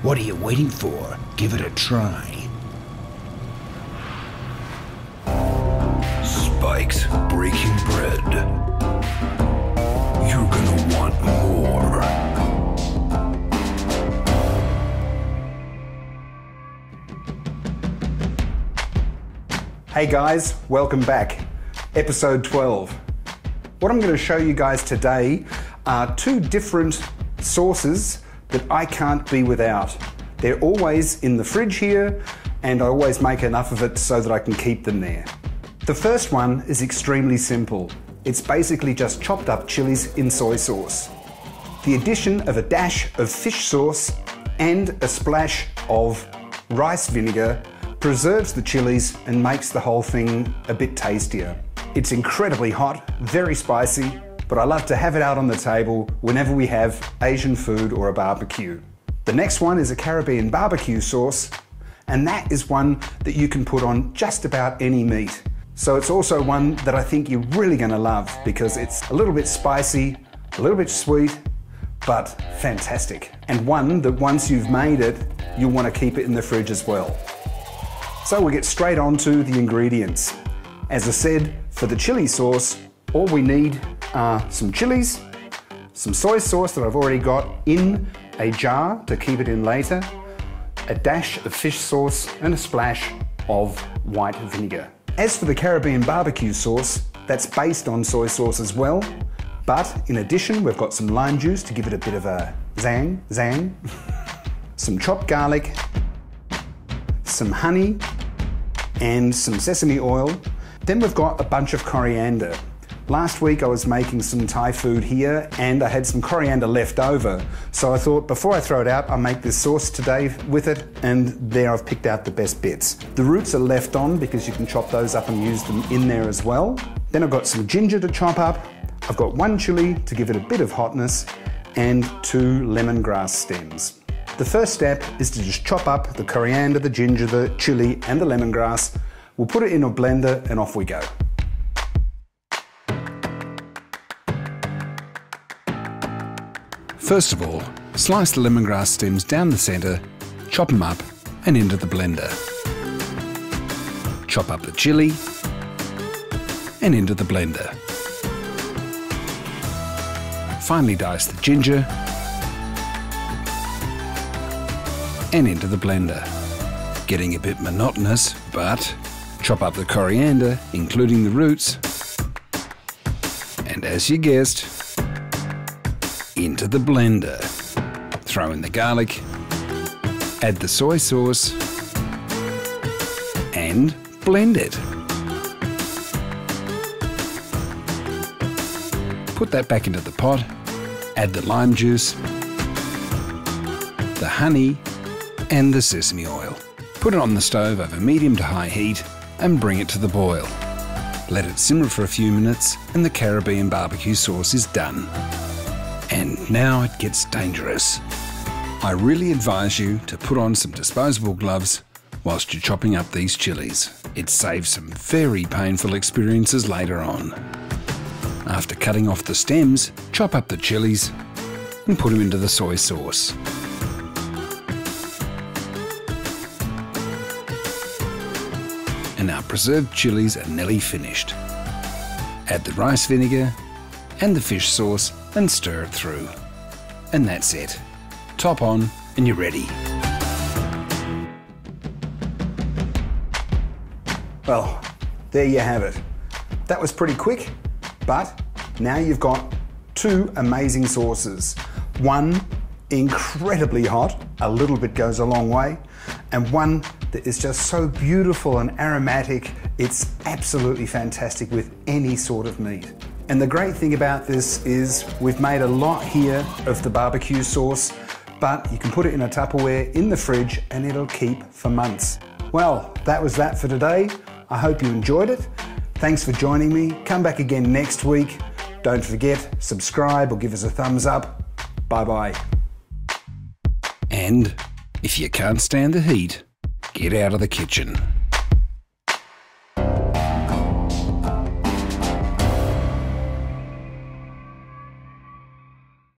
What are you waiting for? Give it a try. Spike's Breaking Bread. You're gonna want more. Hey guys, welcome back. Episode 12. What I'm going to show you guys today are two different sauces that I can't be without. They're always in the fridge here, and I always make enough of it so that I can keep them there. The first one is extremely simple. It's basically just chopped up chilies in soy sauce. The addition of a dash of fish sauce and a splash of rice vinegar preserves the chilies and makes the whole thing a bit tastier. It's incredibly hot, very spicy, but I love to have it out on the table whenever we have Asian food or a barbecue. The next one is a Caribbean barbecue sauce, and that is one that you can put on just about any meat. So it's also one that I think you're really going to love because it's a little bit spicy, a little bit sweet, but fantastic. And one that once you've made it, you'll want to keep it in the fridge as well. So we'll get straight on to the ingredients. As I said, for the chili sauce, all we need are some chilies, some soy sauce that I've already got in a jar to keep it in later, a dash of fish sauce and a splash of white vinegar. As for the Caribbean barbecue sauce, that's based on soy sauce as well, but in addition we've got some lime juice to give it a bit of a zang, some chopped garlic, some honey and some sesame oil. Then we've got a bunch of coriander. Last week I was making some Thai food here and I had some coriander left over. So I thought before I throw it out, I'll make this sauce today with it, and there I've picked out the best bits. The roots are left on because you can chop those up and use them in there as well. Then I've got some ginger to chop up. I've got one chili to give it a bit of hotness and 2 lemongrass stems. The first step is to just chop up the coriander, the ginger, the chili and the lemongrass. We'll put it in a blender and off we go. First of all, slice the lemongrass stems down the centre, chop them up and into the blender. Chop up the chili and into the blender. Finely dice the ginger and into the blender. Getting a bit monotonous, but chop up the coriander, including the roots, and as you guessed, into the blender. Throw in the garlic, add the soy sauce, and blend it. Put that back into the pot, add the lime juice, the honey, and the sesame oil. Put it on the stove over medium to high heat and bring it to the boil. Let it simmer for a few minutes and the Caribbean barbecue sauce is done. And now it gets dangerous. I really advise you to put on some disposable gloves whilst you're chopping up these chilies. It saves some very painful experiences later on. After cutting off the stems, chop up the chilies and put them into the soy sauce. And our preserved chilies are nearly finished. Add the rice vinegar and the fish sauce and stir it through. And that's it. Top on and you're ready. Well, there you have it. That was pretty quick, but now you've got two amazing sauces. One incredibly hot, a little bit goes a long way, and one that is just so beautiful and aromatic. It's absolutely fantastic with any sort of meat. And the great thing about this is we've made a lot here of the barbecue sauce, but you can put it in a Tupperware in the fridge and it'll keep for months. Well, that was that for today. I hope you enjoyed it. Thanks for joining me. Come back again next week. Don't forget, subscribe or give us a thumbs up. Bye-bye. And if you can't stand the heat, get out of the kitchen.